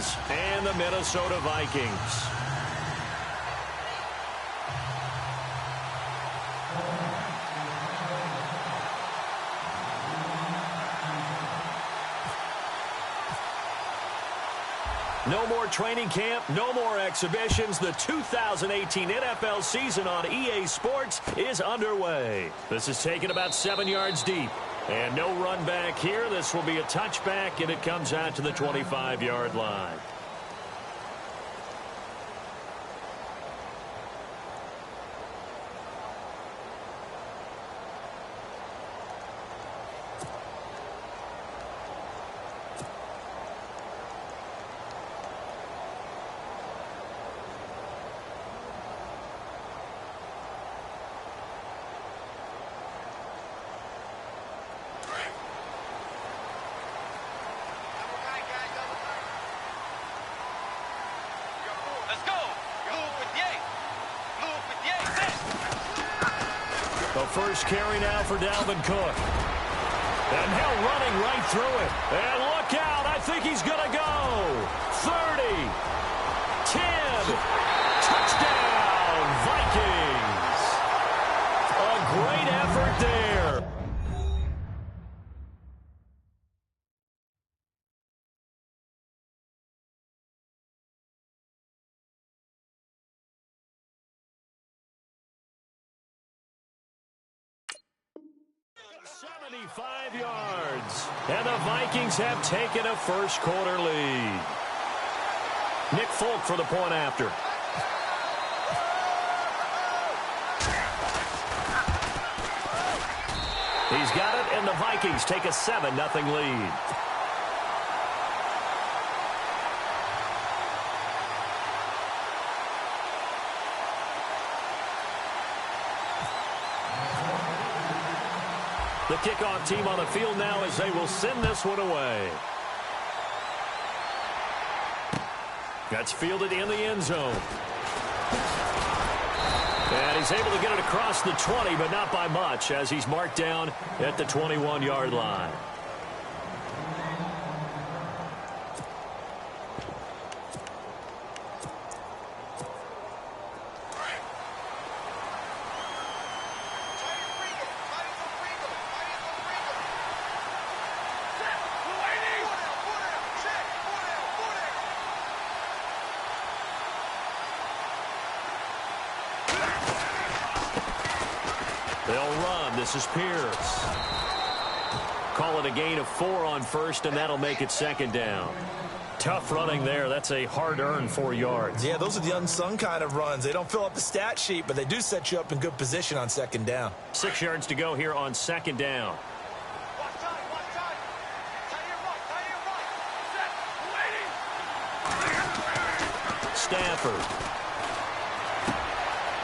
Lions and the Minnesota Vikings. No more training camp, no more exhibitions. The 2018 NFL season on EA Sports is underway. This is taken about 7 yards deep. And no run back here. This will be a touchback, and it comes out to the 25-yard line. The first carry now for Dalvin Cook. And Hill running right through it. And look out. I think he's going to go. 30. 10. Touchdown, Vikings. A great effort there. .75 yards. And the Vikings have taken a first quarter lead. Nick Folk for the point after. He's got it, and the Vikings take a 7-0 lead. The kickoff team on the field now as they will send this one away. That's fielded in the end zone. And he's able to get it across the 20, but not by much, as he's marked down at the 21-yard line. They'll run. This is Pierce. Call it a gain of 4 on first, and that'll make it second down. Tough running there. That's a hard-earned 4 yards. Yeah, those are the unsung kind of runs. They don't fill up the stat sheet, but they do set you up in good position on second down. 6 yards to go here on second down. Stafford.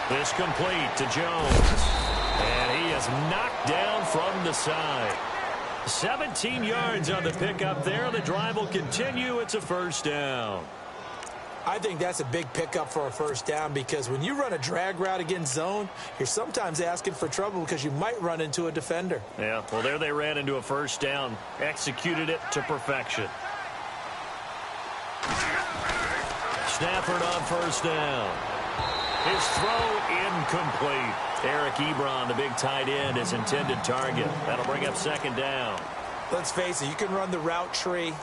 This complete to Jones. And he is knocked down from the side. 17 yards on the pickup there. The drive will continue. It's a first down. I think that's a big pickup for a first down because when you run a drag route against zone, you're sometimes asking for trouble because you might run into a defender. Yeah, well, there they ran into a first down. Executed it to perfection. Stafford on first down. His throw incomplete. Eric Ebron, the big tight end, his intended target. That'll bring up second down. Let's face it, you can run the route tree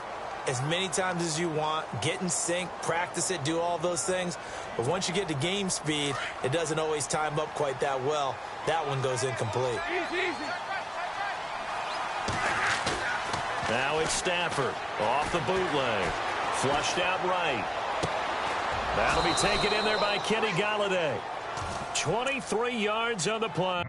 as many times as you want, get in sync, practice it, do all those things. But once you get to game speed, it doesn't always time up quite that well. That one goes incomplete. Now it's Stafford off the bootleg. Flushed out right. That'll be taken in there by Kenny Golladay. 23 yards on the play.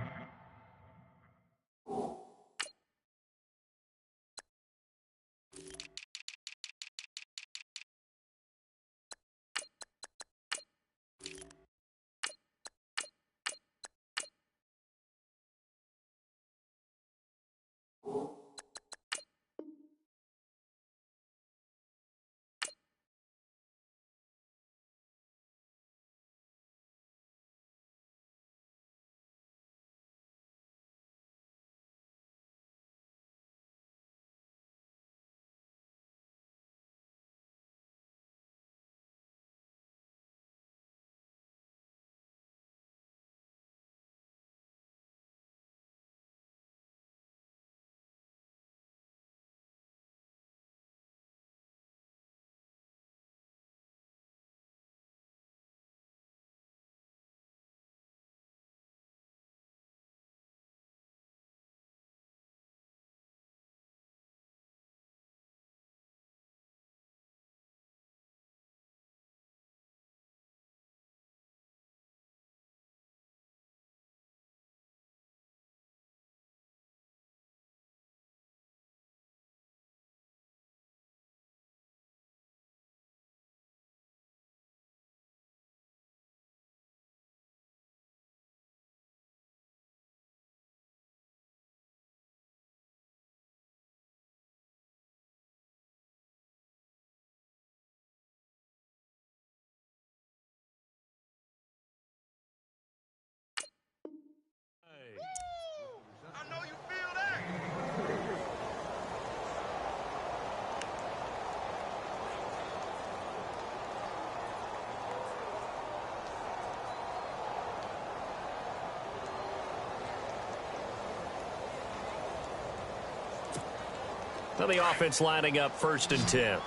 And the offense lining up 1st and 10.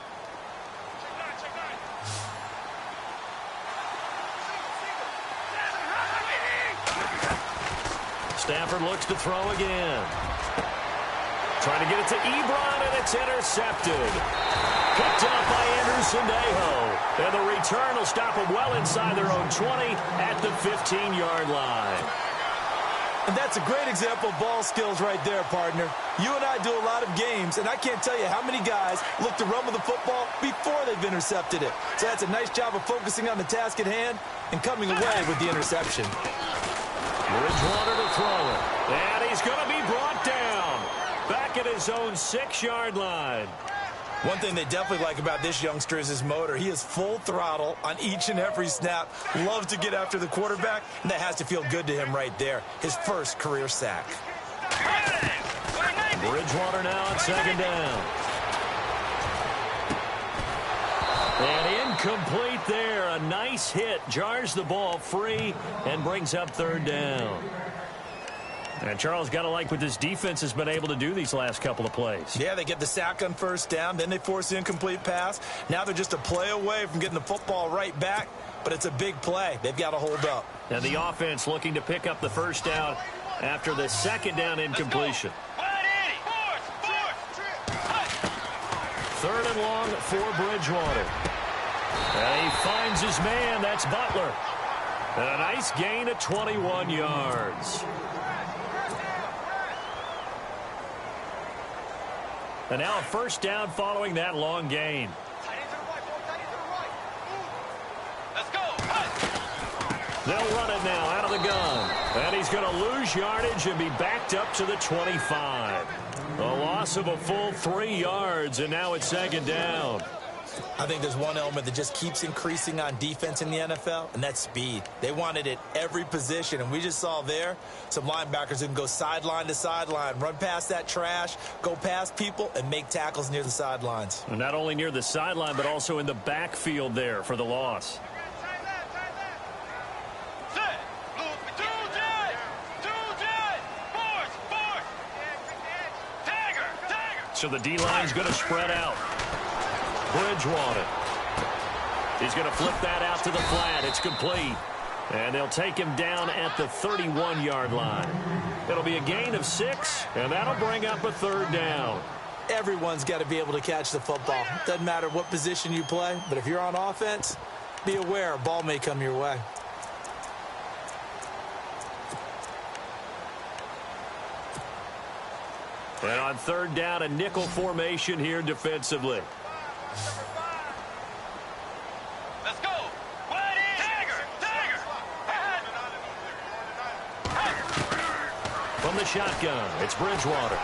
Stafford looks to throw again. Trying to get it to Ebron, and it's intercepted. Picked up by Anderson-Dejo. And the return will stop them well inside their own 20 at the 15-yard line. And that's a great example of ball skills right there, partner. You and I do a lot of games, and I can't tell you how many guys look to run with the football before they've intercepted it. So that's a nice job of focusing on the task at hand and coming away with the interception. Bridgewater to throw it. And he's going to be brought down. Back at his own 6-yard line. One thing they definitely like about this youngster is his motor. He is full throttle on each and every snap. Loves to get after the quarterback, and that has to feel good to him right there. His first career sack. Bridgewater now on 2nd down. And incomplete there. A nice hit. Jars the ball free and brings up 3rd down. And Charles, got to like what this defense has been able to do these last couple of plays. Yeah, they get the sack on 1st down, then they force the incomplete pass. Now they're just a play away from getting the football right back, but it's a big play. They've got to hold up. And the offense looking to pick up the 1st down after the 2nd down incompletion. 3rd and long for Bridgewater. And he finds his man. That's Butler. And a nice gain of 21 yards. And now a 1st down following that long gain. Let's go. They'll run it now out of the gun. And he's going to lose yardage and be backed up to the 25. A loss of a full 3 yards, and now it's 2nd down. I think there's one element that just keeps increasing on defense in the NFL, and that's speed. They want it at every position, and we just saw there some linebackers who can go sideline to sideline, run past that trash, go past people, and make tackles near the sidelines. And not only near the sideline, but also in the backfield there for the loss. So the D-line's going to spread out. Bridgewater. He's going to flip that out to the flat. It's complete. And they'll take him down at the 31-yard line. It'll be a gain of 6, and that'll bring up a 3rd down. Everyone's got to be able to catch the football. Doesn't matter what position you play, but if you're on offense, be aware a ball may come your way. And on 3rd down, a nickel formation here defensively. Let's go. Tiger. From the shotgun, it's Bridgewater.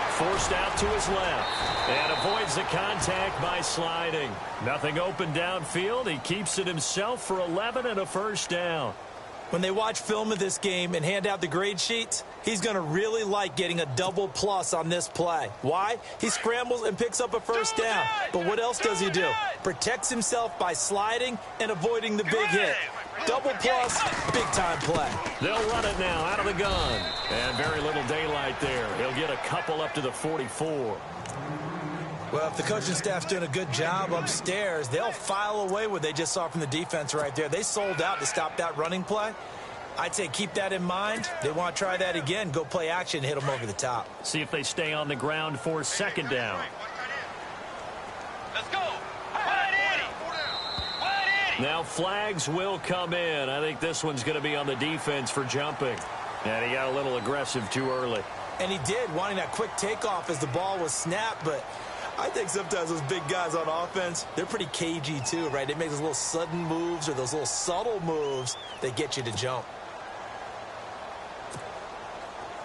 Forced out to his left. And avoids the contact by sliding. Nothing open downfield. He keeps it himself for 11 and a 1st down. When they watch film of this game and hand out the grade sheets, he's going to really like getting a double plus on this play. Why? He scrambles and picks up a 1st down. But what else does he do? Protects himself by sliding and avoiding the big hit. Double plus, big-time play. They'll run it now out of the gun. And very little daylight there. He'll get a couple up to the 44. Well, if the coaching staff's doing a good job upstairs, they'll file away what they just saw from the defense right there. They sold out to stop that running play. I'd say keep that in mind. They want to try that again. Go play action, hit them over the top. See if they stay on the ground for 2nd down. Let's go. Now flags will come in. I think this one's going to be on the defense for jumping. And he got a little aggressive too early. And he did, wanting that quick takeoff as the ball was snapped, but I think sometimes those big guys on offense, they're pretty cagey too, right? They make those little sudden moves or those little subtle moves that get you to jump.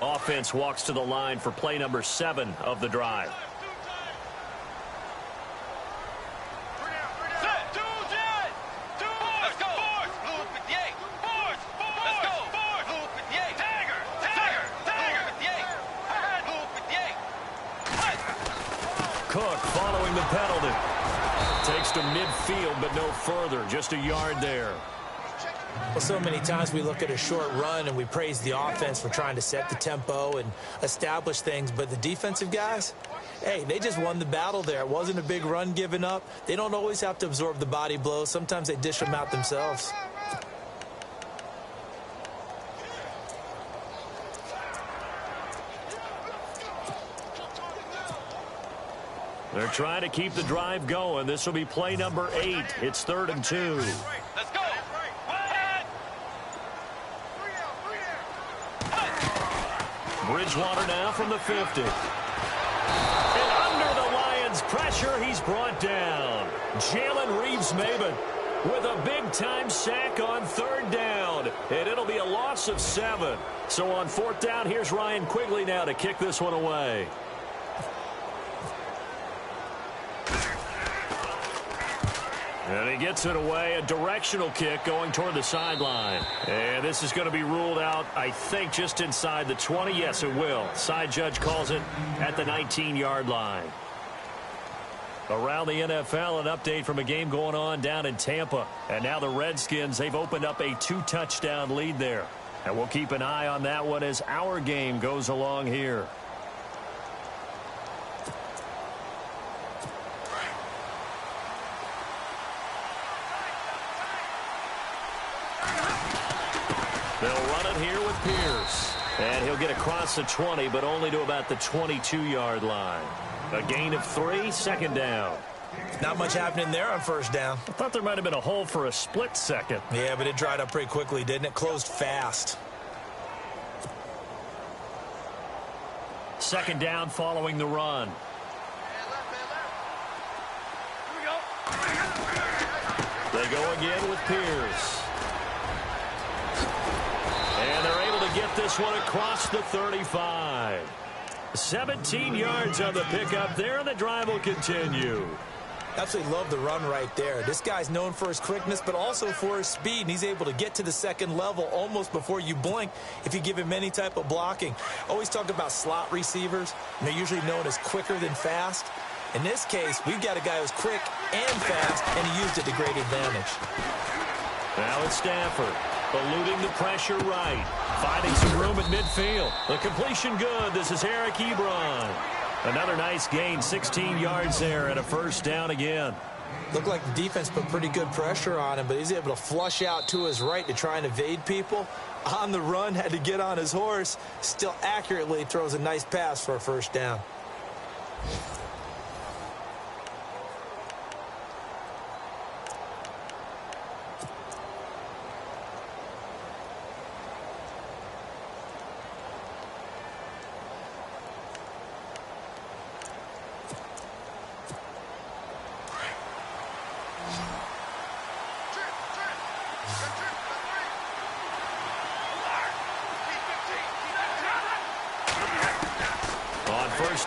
Offense walks to the line for play number 7 of the drive. Cook following the penalty. Takes to midfield, but no further. Just a yard there. Well, so many times we look at a short run and we praise the offense for trying to set the tempo and establish things, but the defensive guys, Hey, they just won the battle there. It wasn't a big run given up. They don't always have to absorb the body blows. Sometimes they dish them out themselves. They're trying to keep the drive going. This will be play number 8. It's 3rd and 2. Let's go. Bridgewater now from the 50. And under the Lions' pressure, he's brought down. Jalen Reeves-Maybin with a big-time sack on 3rd down. And it'll be a loss of 7. So on 4th down, here's Ryan Quigley now to kick this one away. And he gets it away, a directional kick going toward the sideline. And this is going to be ruled out, I think, just inside the 20. Yes, it will. Side judge calls it at the 19-yard line. Around the NFL, an update from a game going on down in Tampa. And now the Redskins, they've opened up a 2-touchdown lead there. And we'll keep an eye on that one as our game goes along here. They'll run it here with Pierce. And he'll get across the 20, but only to about the 22-yard line. A gain of 3, 2nd down. Not much happening there on 1st down. I thought there might have been a hole for a split second. Yeah, but it dried up pretty quickly, didn't it? Closed fast. 2nd down following the run. They go again with Pierce. And they're able to get this one across the 35. 17 yards on the pickup there, and the drive will continue. Absolutely love the run right there. This guy's known for his quickness, but also for his speed, and he's able to get to the 2nd level almost before you blink if you give him any type of blocking. Always talk about slot receivers, and they're usually known as quicker than fast. In this case, we've got a guy who's quick and fast, and he used it to great advantage. Now it's Stafford, eluding the pressure right, finding some room at midfield. The completion good. This is Eric Ebron. Another nice gain, 16 yards there, and a 1st down again. Looked like the defense put pretty good pressure on him, but he's able to flush out to his right to try and evade people. On the run, had to get on his horse. Still accurately throws a nice pass for a 1st down.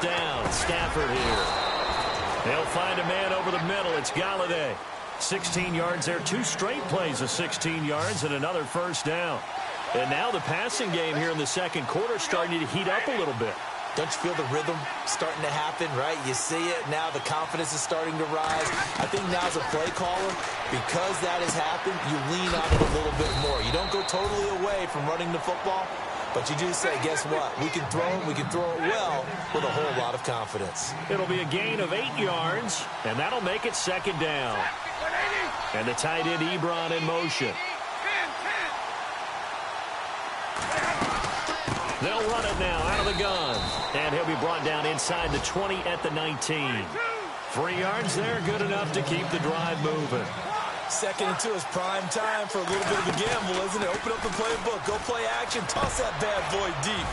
Down, Stafford here. They'll find a man over the middle. It's Galladay. 16 yards there. 2 straight plays of 16 yards and another 1st down. And now the passing game here in the 2nd quarter starting to heat up a little bit. Don't you feel the rhythm starting to happen, right? You see it. Now the confidence is starting to rise. I think now as a play caller, because that has happened, you lean on it a little bit more. You don't go totally away from running the football, but you do say, guess what? We can throw it. We can throw it well with a whole lot of confidence. It'll be a gain of 8 yards, and that'll make it 2nd down. And the tight end Ebron in motion. They'll run it now out of the gun. And he'll be brought down inside the 20 at the 19. 3 yards there, good enough to keep the drive moving. 2nd and 2 is prime time for a little bit of a gamble, isn't it? Open up the playbook, go play action, toss that bad boy deep.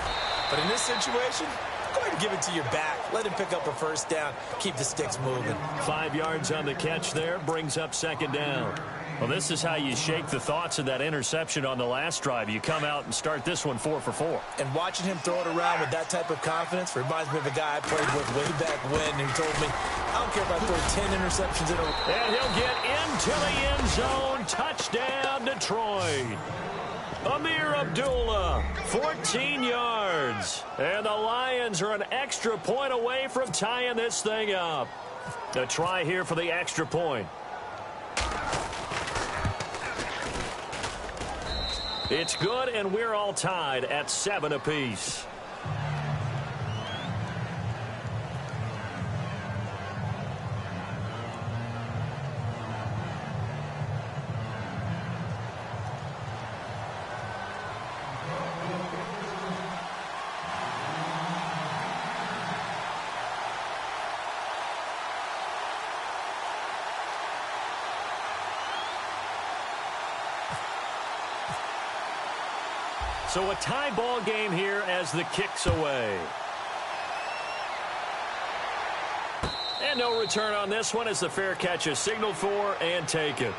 But in this situation, go ahead and give it to your back. Let him pick up a 1st down. Keep the sticks moving. 5 yards on the catch there, brings up 2nd down. Well, this is how you shake the thoughts of that interception on the last drive. You come out and start this one 4 for 4. And watching him throw it around with that type of confidence reminds me of a guy I played with way back when who told me, I don't care if I throw 10 interceptions in a row. And he'll get into the end zone. Touchdown, Detroit. Amir Abdullah, 14 yards. And the Lions are an extra point away from tying this thing up. A try here for the extra point. It's good, and we're all tied at 7 apiece. So a tie ball game here as the kick's away. And no return on this one as the fair catch is signaled for and taken.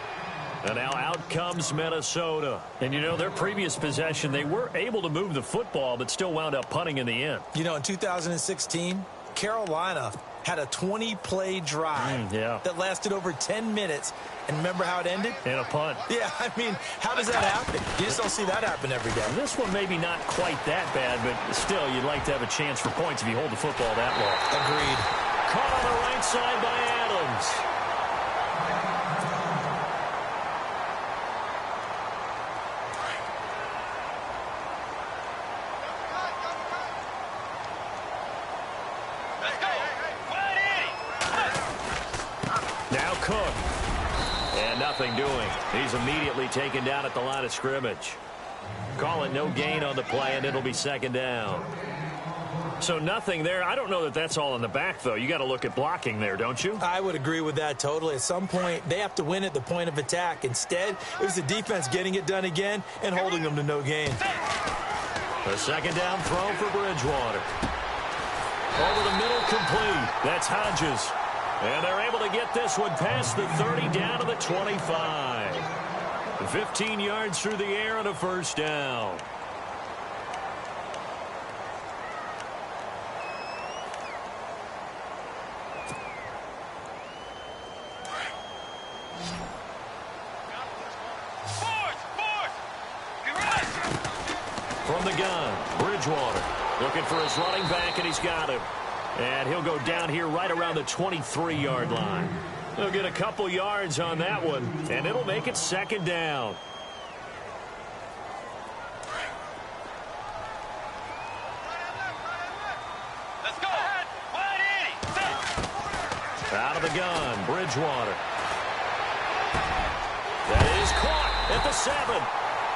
And now out comes Minnesota. And, you know, their previous possession, they were able to move the football but still wound up punting in the end. You know, in 2016, Carolina had a 20-play drive that lasted over 10 minutes. And remember how it ended? In a punt. Yeah, I mean, how does that happen? You just don't see that happen every day. This one maybe not quite that bad, but still, you'd like to have a chance for points if you hold the football that long. Agreed. Caught on the right side by Adams. Now Cook. And nothing doing. He's immediately taken down at the line of scrimmage. Call it no gain on the play, and it'll be second down. So nothing there. I don't know that that's all in the back, though. You got to look at blocking there, don't you? I would agree with that totally. At some point, they have to win at the point of attack. Instead, it was the defense getting it done again and holding them to no gain. A second down throw for Bridgewater. Over the middle, complete. That's Hodges. And they're able to get this one past the 30 down to the 25. 15 yards through the air and a first down. From the gun, Bridgewater looking for his running back, and he's got him. And he'll go down here right around the 23-yard line. He'll get a couple yards on that one, and it'll make it second down. Let's go. Out of the gun, Bridgewater. That is caught at the 7.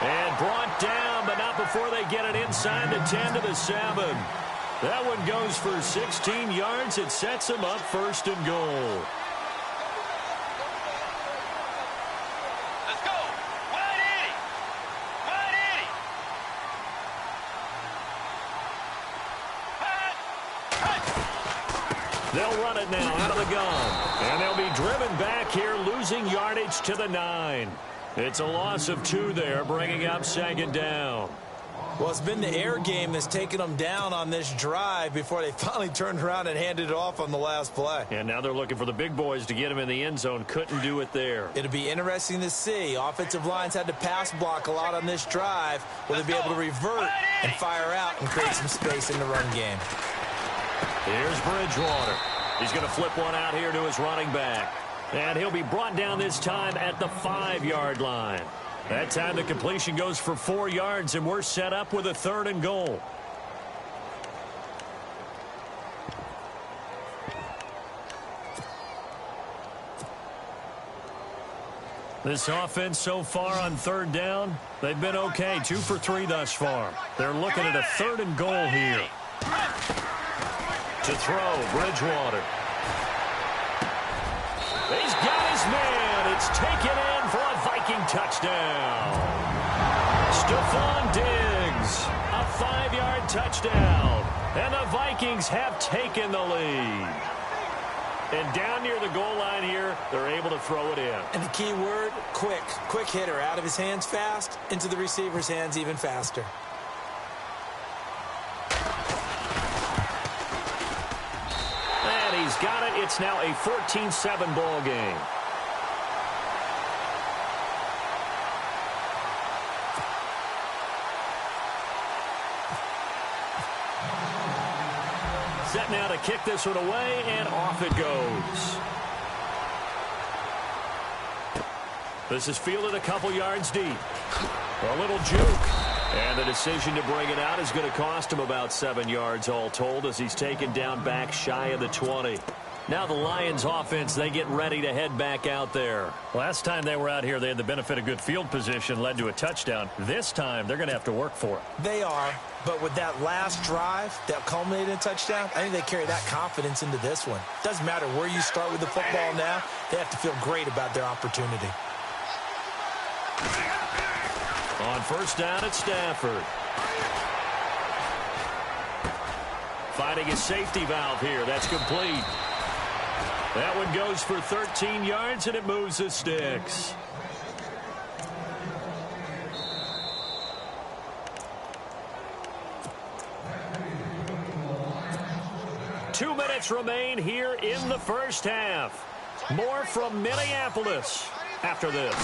And brought down, but not before they get it inside the 10 to the 7. That one goes for 16 yards. It sets them up first and goal. Let's go. Wide 80. Wide 80. They'll run it now out of the gun. And they'll be driven back here, losing yardage to the 9. It's a loss of 2 there, bringing up second down. Well, it's been the air game that's taken them down on this drive before they finally turned around and handed it off on the last play. And now they're looking for the big boys to get him in the end zone. Couldn't do it there. It'll be interesting to see. Offensive lines had to pass block a lot on this drive. Will they be able to revert and fire out and create some space in the run game? Here's Bridgewater. He's going to flip one out here to his running back. And he'll be brought down this time at the 5-yard line. That time the completion goes for 4 yards, and we're set up with a 3rd and goal. This offense so far on 3rd down, they've been okay. 2 for 3 thus far. They're looking at a 3rd and goal here. To throw, Bridgewater. He's got his man. It's taken in for a Viking touchdown. Stephon Diggs, a 5-yard touchdown. And the Vikings have taken the lead. And down near the goal line here, they're able to throw it in. And the key word, quick. Quick hitter. Out of his hands fast, into the receiver's hands even faster. And he's got it. It's now a 14-7 ball game. Set now to kick this one away, and off it goes. This is fielded a couple yards deep. A little juke. And the decision to bring it out is going to cost him about 7 yards all told as he's taken down back shy of the 20. Now the Lions offense, they get ready to head back out there. Last time they were out here, they had the benefit of good field position, led to a touchdown. This time, they're going to have to work for it. They are, but with that last drive that culminated in a touchdown, I think they carry that confidence into this one. Doesn't matter where you start with the football now, they have to feel great about their opportunity. On first down, it's Stafford. Finding a safety valve here. That's complete. That one goes for 13 yards, and it moves the sticks. Two minutes remain here in the first half. More from Minneapolis after this.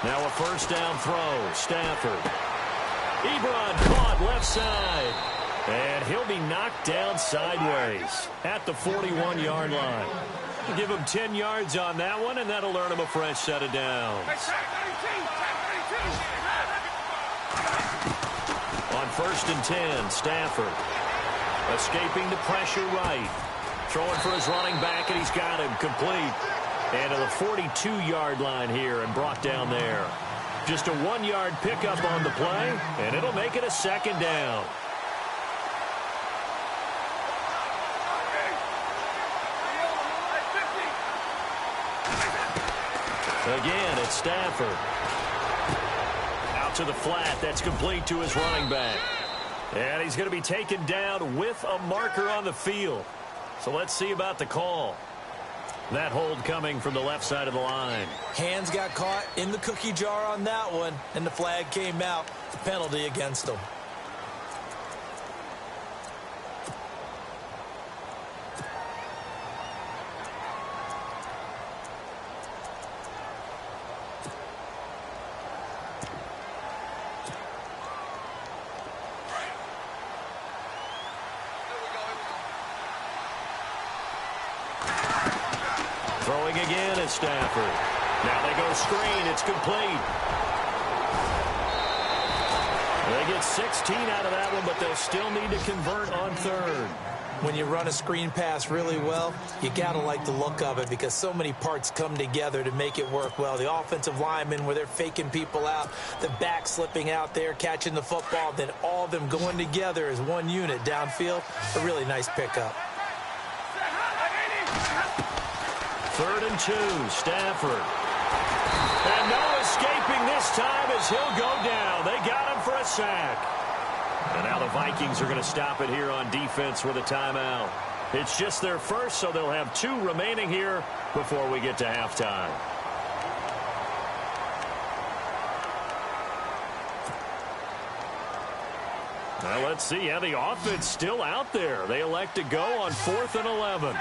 Now a first down throw. Stafford. Ebron caught left side. And he'll be knocked down sideways at the 41-yard line. Give him 10 yards on that one, and that'll earn him a fresh set of downs. On first and 10, Stafford. Escaping the pressure right. Throwing for his running back, and he's got him complete. And to the 42-yard line here and brought down there. Just a 1-yard pickup on the play, and it'll make it a second down. Again, it's Stafford. Out to the flat. That's complete to his running back. And he's going to be taken down with a marker on the field. So let's see about the call. That hold coming from the left side of the line. Hands got caught in the cookie jar on that one, and the flag came out. The penalty against him. Throwing again is Stafford. Now they go screen. It's complete. They get 16 out of that one, but they'll still need to convert on third. When you run a screen pass really well, you got to like the look of it because so many parts come together to make it work well. The offensive linemen, where they're faking people out, the back slipping out there, catching the football, then all of them going together as one unit downfield. A really nice pickup. Third and 2, Stafford. And no escaping this time as he'll go down. They got him for a sack. And now the Vikings are going to stop it here on defense with a timeout. It's just their first, so they'll have 2 remaining here before we get to halftime. Now let's see. Yeah, the offense still out there. They elect to go on 4th and 11.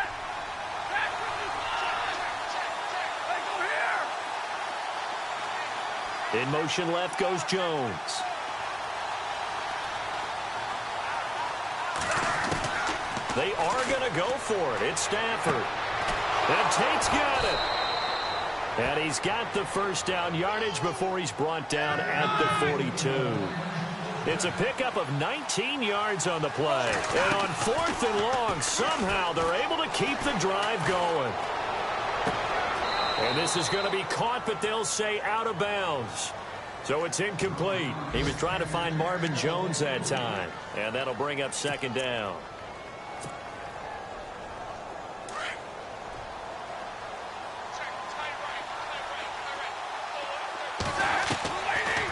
In motion left goes Jones. They are going to go for it. It's Stafford. And Tate's got it. And he's got the first down yardage before he's brought down at the 42. It's a pickup of 19 yards on the play. And on 4th and long, somehow they're able to keep the drive going. And this is going to be caught, but they'll say out of bounds. So it's incomplete. He was trying to find Marvin Jones that time. And that'll bring up second down.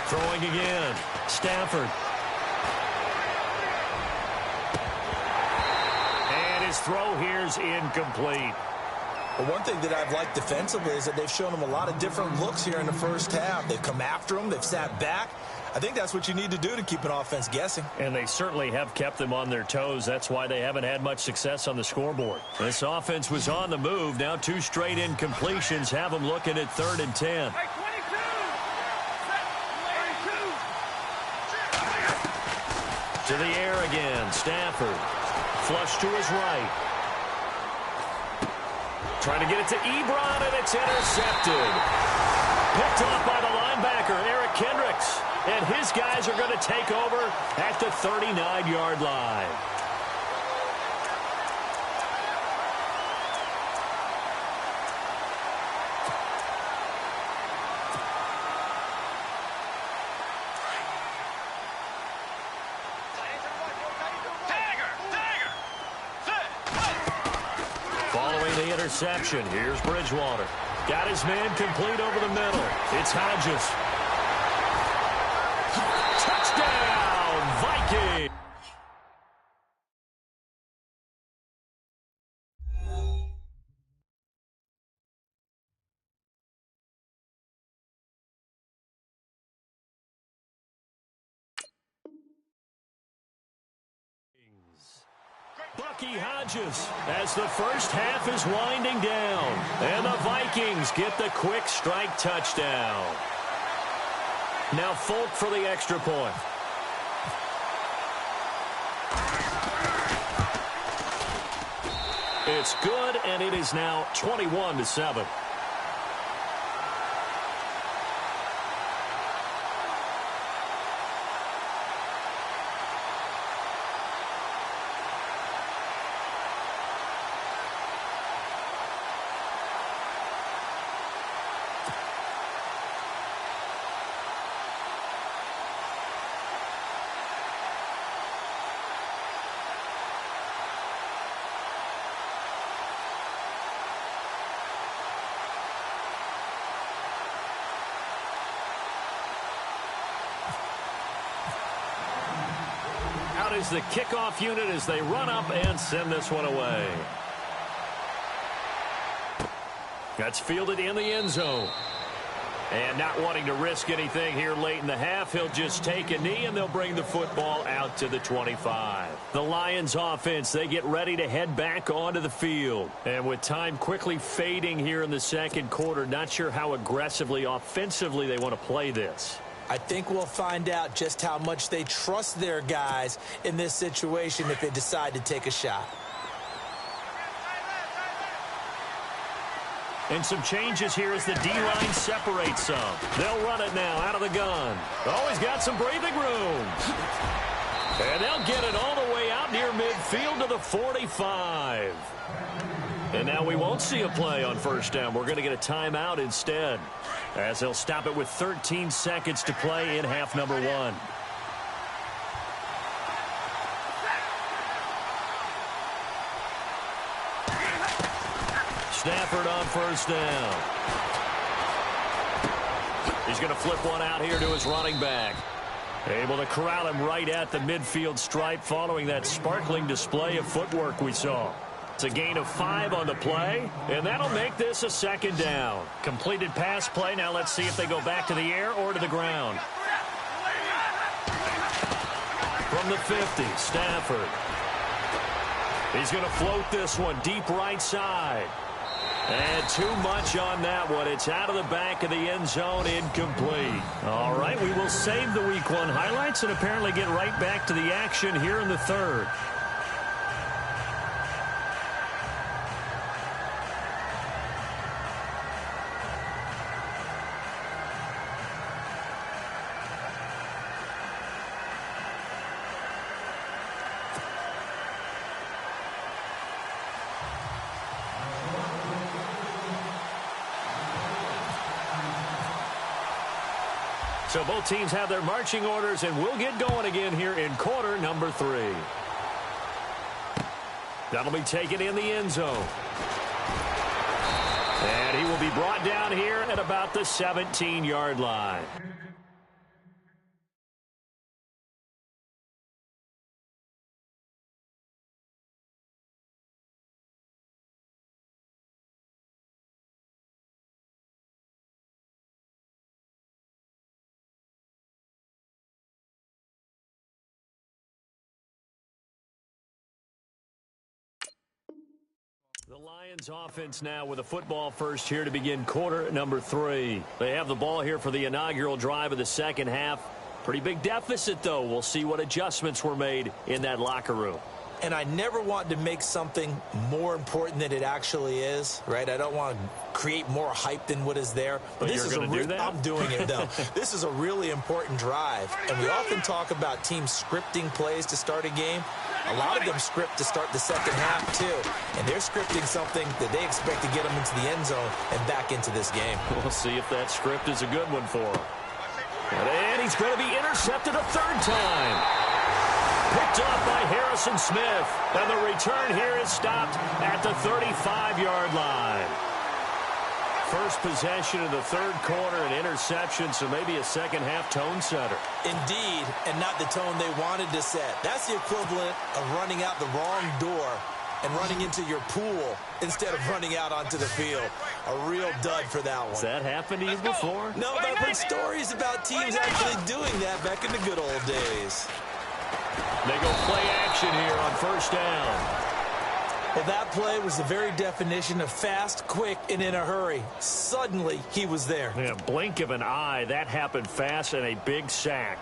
Throwing again. Stafford. And his throw here's incomplete. Well, one thing that I've liked defensively is that they've shown them a lot of different looks here in the first half. They've come after them. They've sat back. I think that's what you need to do to keep an offense guessing. And they certainly have kept them on their toes. That's why they haven't had much success on the scoreboard. This offense was on the move. Now 2 straight incompletions have them looking at 3rd and 10. To the air again. Stafford. Flush to his right. Trying to get it to Ebron, and it's intercepted. Picked off by the linebacker, Eric Kendricks. And his guys are going to take over at the 39-yard line. Following the interception, here's Bridgewater. Got his man complete over the middle. It's Hodges. Touchdown! Hodges as the first half is winding down. And the Vikings get the quick strike touchdown. Now Folk for the extra point. It's good, and it is now 21-7. Out is the kickoff unit as they run up and send this one away. That's fielded in the end zone. And not wanting to risk anything here late in the half, he'll just take a knee and they'll bring the football out to the 25. The Lions offense, they get ready to head back onto the field. And with time quickly fading here in the second quarter, not sure how aggressively, offensively they want to play this. I think we'll find out just how much they trust their guys in this situation if they decide to take a shot. And some changes here as the D-line separates some. They'll run it now out of the gun. Oh, he's got some breathing room. And they'll get it all the way out near midfield to the 45. And now we won't see a play on first down. We're going to get a timeout instead, as they'll stop it with 13 seconds to play in half number one. Stafford on first down. He's going to flip one out here to his running back. Able to corral him right at the midfield stripe following that sparkling display of footwork we saw. It's a gain of 5 on the play, and that'll make this a second down. Completed pass play. Now let's see if they go back to the air or to the ground. From the 50, Stafford. He's going to float this one deep right side. And too much on that one. It's out of the back of the end zone, incomplete. All right, we will save the Week 1 highlights and apparently get right back to the action here in the third. So both teams have their marching orders, and we'll get going again here in quarter number 3. That'll be taken in the end zone. And he will be brought down here at about the 17-yard line. The Lions offense now with a football first here to begin quarter number 3. They have the ball here for the inaugural drive of the second half. Pretty big deficit, though. We'll see what adjustments were made in that locker room. And I never want to make something more important than it actually is, right? I don't want to create more hype than what is there. But this is do that? I'm doing it, though. This is a really important drive. And we often talk about teams scripting plays to start a game. A lot of them script to start the second half, too. And they're scripting something that they expect to get them into the end zone and back into this game. We'll see if that script is a good one for him. And he's going to be intercepted a third time. Picked off by Harrison Smith. And the return here is stopped at the 35-yard line. First possession of the third quarter, an interception, so maybe a second-half tone setter. Indeed, and not the tone they wanted to set. That's the equivalent of running out the wrong door and running into your pool instead of running out onto the field. A real dud for that one. Has that happened to you before? No, but I've heard stories about teams actually doing that back in the good old days. They go play action here on first down. Well, that play was the very definition of fast, quick, and in a hurry. Suddenly, he was there. Yeah, blink of an eye, that happened fast, and a big sack.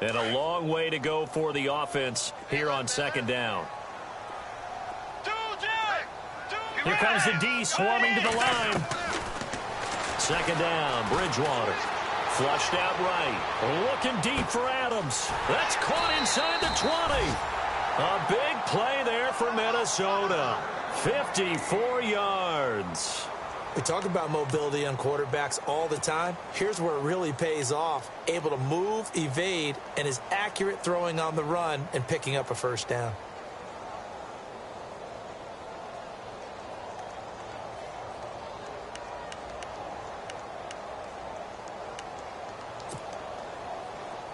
And a long way to go for the offense here on second down. Here comes the D swarming to the line. Second down, Bridgewater. Flushed out right. Looking deep for Adams. That's caught inside the 20. A big play there for Minnesota. 54 yards. We talk about mobility on quarterbacks all the time. Here's where it really pays off. Able to move, evade, and is accurate throwing on the run and picking up a first down.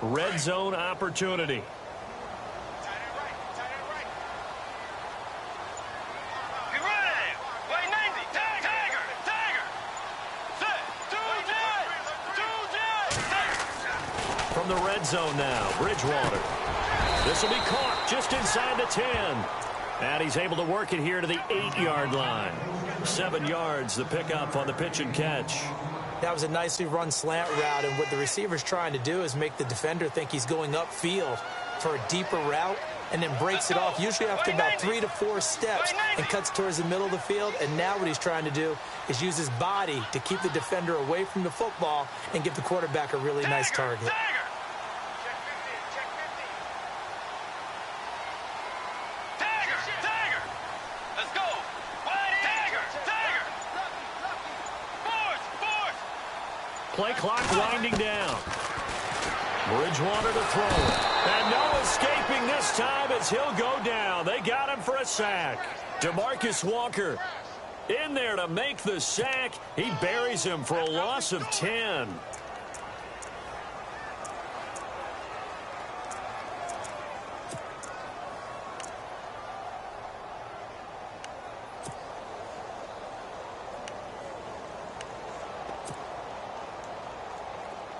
Red zone opportunity. From the red zone now, Bridgewater. This will be caught just inside the 10. And he's able to work it here to the 8-yard line. 7 yards, the pickup on the pitch and catch. That was a nicely run slant route, and what the receiver's trying to do is make the defender think he's going upfield for a deeper route and then breaks it off, usually after about 3 to 4 steps, and cuts towards the middle of the field. And now what he's trying to do is use his body to keep the defender away from the football and give the quarterback a really nice target. Play clock winding down. Bridgewater to throw it. And no escaping this time as he'll go down. They got him for a sack. DeMarcus Walker in there to make the sack. He buries him for a loss of 10.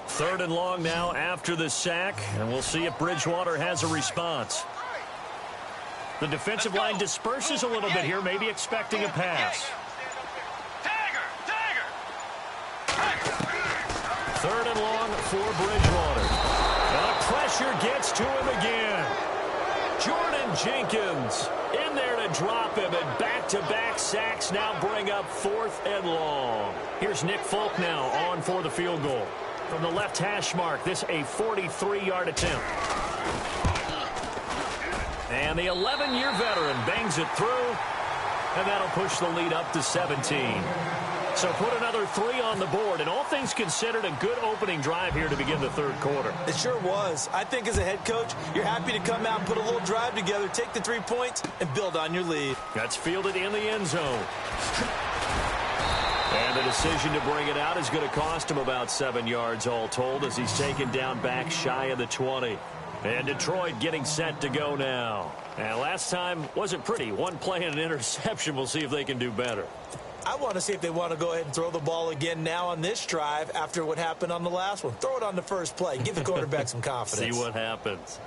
Third and long now after the sack, and we'll see if Bridgewater has a response. The defensive line disperses a little bit here, maybe expecting a pass. Third and long for Bridgewater. And the pressure gets to him again. Jordan Jenkins in there to drop him, and back-to-back sacks now bring up 4th and long. Here's Nick Folk now on for the field goal. From the left hash mark, this a 43-yard attempt. And the 11-year veteran bangs it through, and that'll push the lead up to 17. So put another 3 on the board, and all things considered, a good opening drive here to begin the third quarter. It sure was. I think as a head coach, you're happy to come out and put a little drive together, take the 3 points, and build on your lead. That's fielded in the end zone. And the decision to bring it out is going to cost him about 7 yards all told as he's taken down back shy of the 20. And Detroit getting set to go now. And last time wasn't pretty. One play and an interception. We'll see if they can do better. I want to see if they want to go ahead and throw the ball again now on this drive after what happened on the last one. Throw it on the first play. Give the quarterback some confidence. See what happens.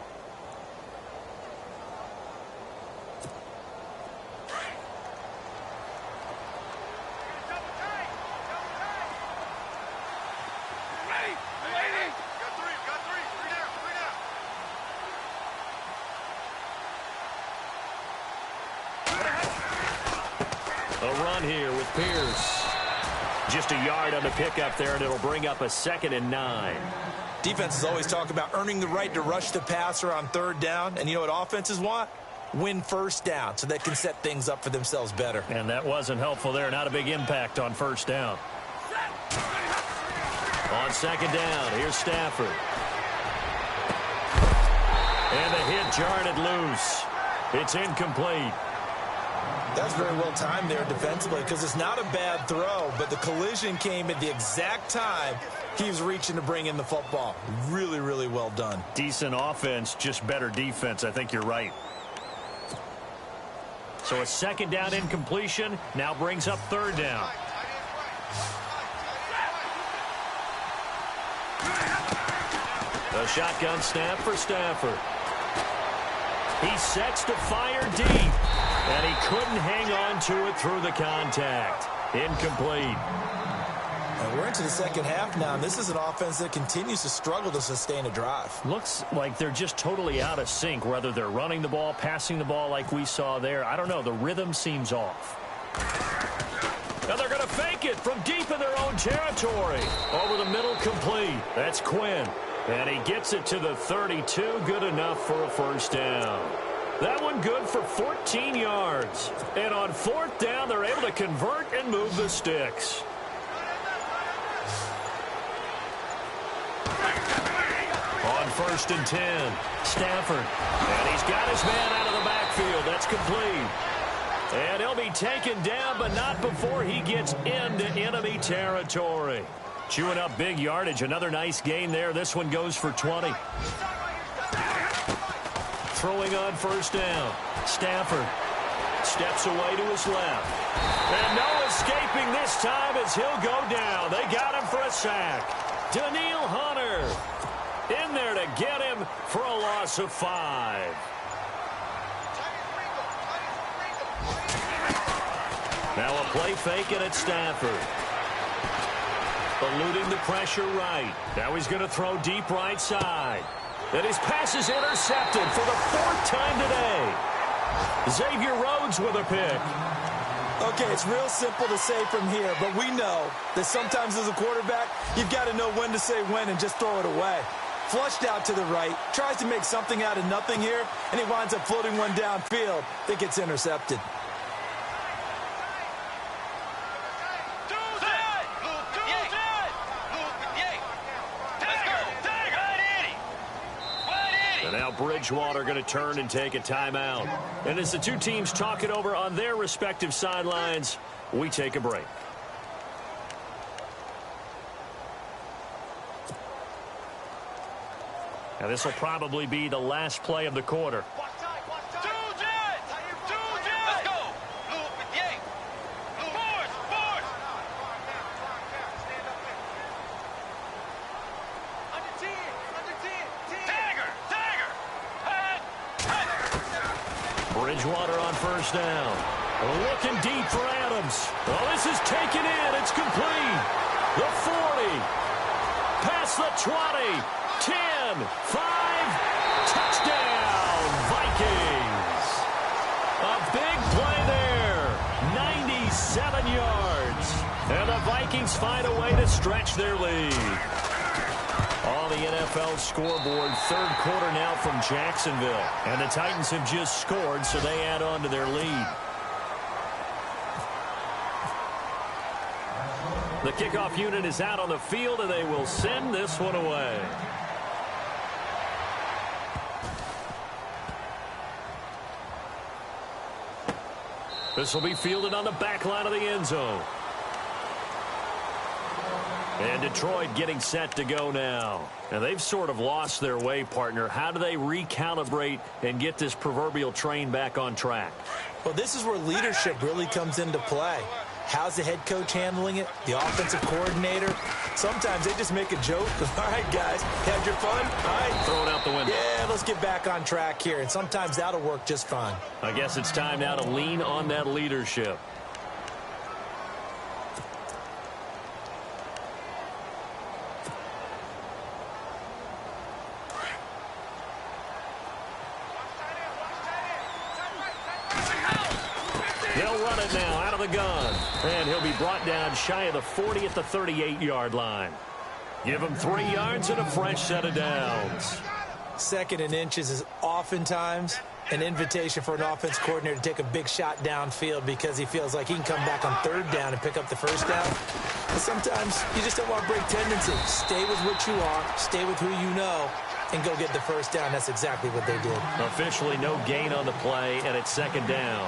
A run here with Pierce. Just a yard on the pickup there, and it'll bring up a 2nd and 9. Defenses always talk about earning the right to rush the passer on third down. And you know what offenses want? Win first down so they can set things up for themselves better. And that wasn't helpful there. Not a big impact on first down. On second down, here's Stafford. And the hit jarred it loose. It's incomplete. That's very well timed there defensively because it's not a bad throw, but the collision came at the exact time he was reaching to bring in the football. Really, really well done. Decent offense, just better defense. I think you're right. So a second down incompletion now brings up third down. A shotgun snap for Stafford. He sets to fire deep, and he couldn't hang on to it through the contact. Incomplete. And we're into the second half now, and this is an offense that continues to struggle to sustain a drive. Looks like they're just totally out of sync, whether they're running the ball, passing the ball like we saw there. I don't know. The rhythm seems off. Now they're going to fake it from deep in their own territory. Over the middle, complete. That's Quinn. And he gets it to the 32. Good enough for a first down. That one good for 14 yards. And on fourth down, they're able to convert and move the sticks. On 1st and 10, Stafford. And he's got his man out of the backfield. That's complete. And he'll be taken down, but not before he gets into enemy territory. Chewing up big yardage. Another nice gain there. This one goes for 20. Throwing on 1st down. Stafford steps away to his left. And no escaping this time as he'll go down. They got him for a sack. Daniil Hunter in there to get him for a loss of 5. Now a play fake and it's Stafford. Eluding the pressure right. Now he's going to throw deep right side. And his pass is intercepted for the 4th time today. Xavier Rhodes with a pick. Okay, it's real simple to say from here, but we know that sometimes as a quarterback, you've got to know when to say when and just throw it away. Flushed out to the right, tries to make something out of nothing here, and he winds up floating one downfield that gets intercepted. And now Bridgewater going to turn and take a timeout. And as the two teams talk it over on their respective sidelines, we take a break. Now this will probably be the last play of the quarter. Bridgewater on 1st down. Looking deep for Adams. Well, this is taken in. It's complete. The 40. Past the 20. 10. 5. Touchdown, Vikings. A big play there. 97 yards. And the Vikings find a way to stretch their lead. On the NFL scoreboard, 3rd quarter now from Jacksonville. And the Titans have just scored, so they add on to their lead. The kickoff unit is out on the field, and they will send this one away. This will be fielded on the back line of the end zone. And Detroit getting set to go now. And they've sort of lost their way, partner. How do they recalibrate and get this proverbial train back on track? Well, this is where leadership really comes into play. How's the head coach handling it? The offensive coordinator? Sometimes they just make a joke. All right, guys, had your fun? All right. Throw it out the window. Yeah, let's get back on track here. And sometimes that'll work just fine. I guess it's time now to lean on that leadership. They'll run it now out of the gun. And he'll be brought down shy of the 40 at the 38-yard line. Give him 3 yards and a fresh set of downs. 2nd and inches is oftentimes an invitation for an offense coordinator to take a big shot downfield because he feels like he can come back on 3rd down and pick up the 1st down. But sometimes you just don't want to break tendency. Stay with what you are, stay with who you know, and go get the 1st down. That's exactly what they did. Officially no gain on the play, and it's 2nd down.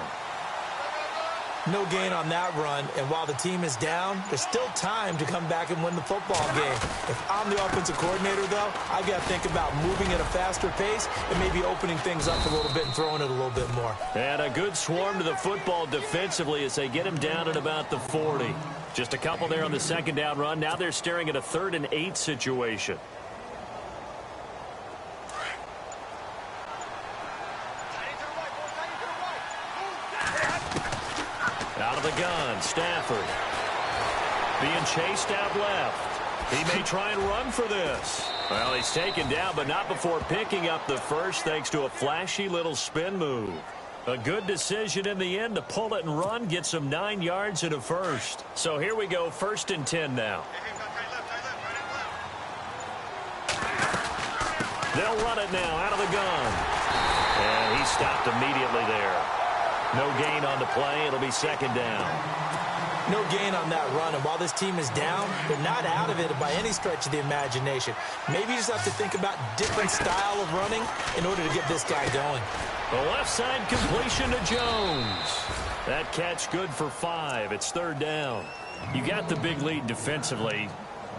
No gain on that run, and while the team is down, there's still time to come back and win the football game. If I'm the offensive coordinator, though, I've got to think about moving at a faster pace and maybe opening things up a little bit and throwing it a little bit more. And a good swarm to the football defensively as they get him down at about the 40. Just a couple there on the 2nd down run. Now they're staring at a 3rd and 8 situation. Out of the gun, Stafford. Being chased out left. He may try and run for this. Well, he's taken down, but not before picking up the first thanks to a flashy little spin move. A good decision in the end to pull it and run, get some 9 yards and a first. So here we go, 1st and 10 now. They'll run it now out of the gun. And he stopped immediately there. No gain on the play. It'll be 2nd down. No gain on that run, and while this team is down, they're not out of it by any stretch of the imagination. Maybe you just have to think about different style of running in order to get this guy going. The left side completion to Jones. That catch good for 5. It's 3rd down. You got the big lead defensively.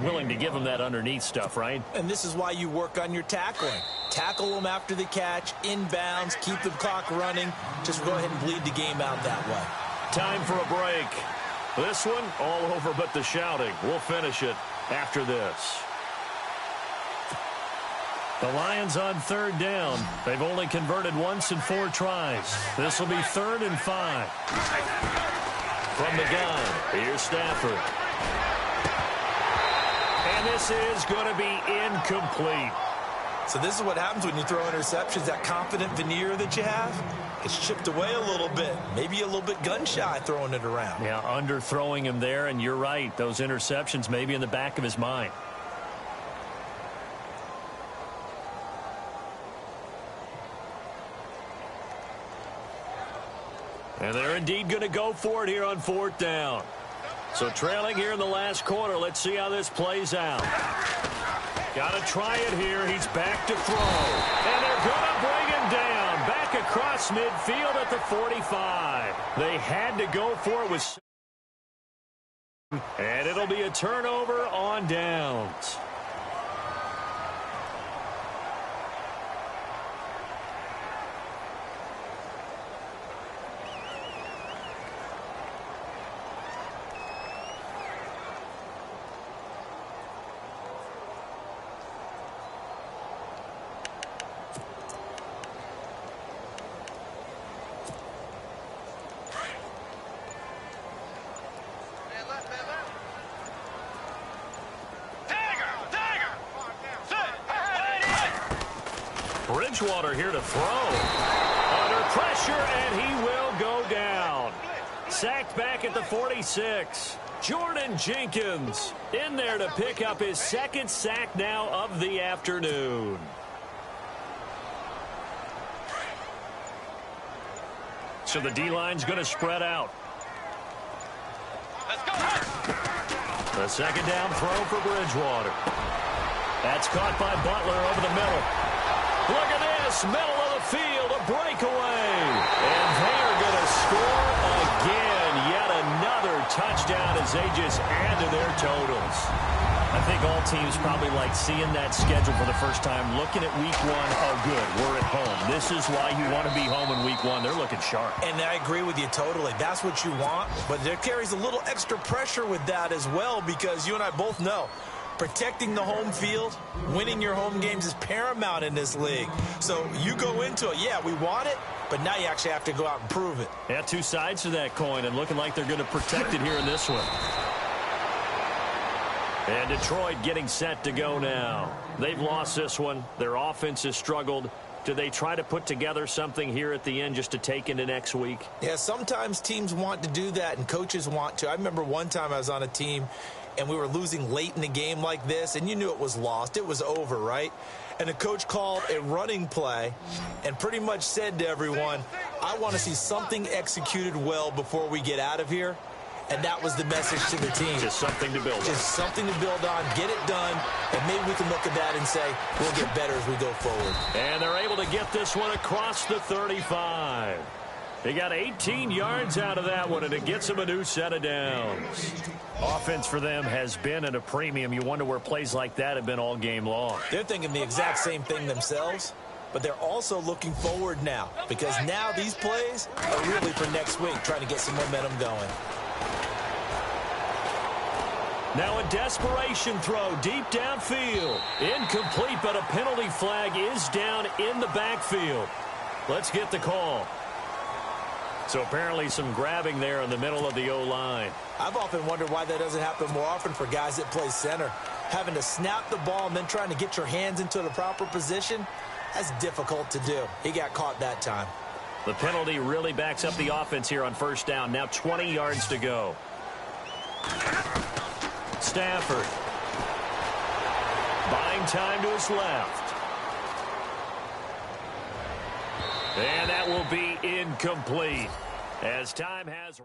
Willing to give him that underneath stuff, right? And this is why you work on your tackling. Tackle them after the catch, inbounds, keep the clock running. Just go ahead and bleed the game out that way. Time for a break. This one, all over but the shouting. We'll finish it after this. The Lions on 3rd down. They've only converted once in 4 tries. This will be 3rd and 5. From the gun, here's Stafford. And this is going to be incomplete. So this is what happens when you throw interceptions. That confident veneer that you have, it's chipped away a little bit. Maybe a little bit gun-shy throwing it around. Yeah, underthrowing him there, and you're right. Those interceptions may be in the back of his mind. And they're indeed going to go for it here on 4th down. So trailing here in the last quarter. Let's see how this plays out. Got to try it here. He's back to throw. And they're going to bring him down. Back across midfield at the 45. They had to go for it with... And it'll be a turnover on downs. Bridgewater here to throw. Under pressure, and he will go down. Sacked back at the 46. Jordan Jenkins in there to pick up his 2nd sack now of the afternoon. So the D-line's going to spread out. Let's go. The 2nd down throw for Bridgewater. That's caught by Butler over the middle. Look at this, middle of the field, a breakaway. And they are going to score again. Yet another touchdown as they just add to their totals. I think all teams probably like seeing that schedule for the first time, looking at week 1. Oh, good, we're at home. This is why you want to be home in week 1. They're looking sharp. And I agree with you totally. That's what you want. But there carries a little extra pressure with that as well, because you and I both know protecting the home field, winning your home games is paramount in this league. So you go into it, yeah, we want it, but now you actually have to go out and prove it. Yeah, 2 sides to that coin, and looking like they're going to protect it here in this one. And Detroit getting set to go now. They've lost this one. Their offense has struggled. Do they try to put together something here at the end just to take into next week? Yeah, sometimes teams want to do that, and coaches want to. I remember one time I was on a team, and we were losing late in the game like this, and you knew it was lost. It was over, right? And the coach called a running play and pretty much said to everyone, I want to see something executed well before we get out of here. And that was the message to the team. Just something to build on. Just something to build on, get it done, and maybe we can look at that and say, we'll get better as we go forward. And they're able to get this one across the 35. They got 18 yards out of that one, and it gets them a new set of downs. Offense for them has been at a premium. You wonder where plays like that have been all game long. They're thinking the exact same thing themselves, but they're also looking forward now, because now these plays are really for next week, trying to get some momentum going. Now a desperation throw deep downfield. Incomplete, but a penalty flag is down in the backfield. Let's get the call. So apparently some grabbing there in the middle of the O-line. I've often wondered why that doesn't happen more often for guys that play center. Having to snap the ball and then trying to get your hands into the proper position, that's difficult to do. He got caught that time. The penalty really backs up the offense here on first down. Now 20 yards to go. Stafford. Buying time to his left. And that will be incomplete as time has...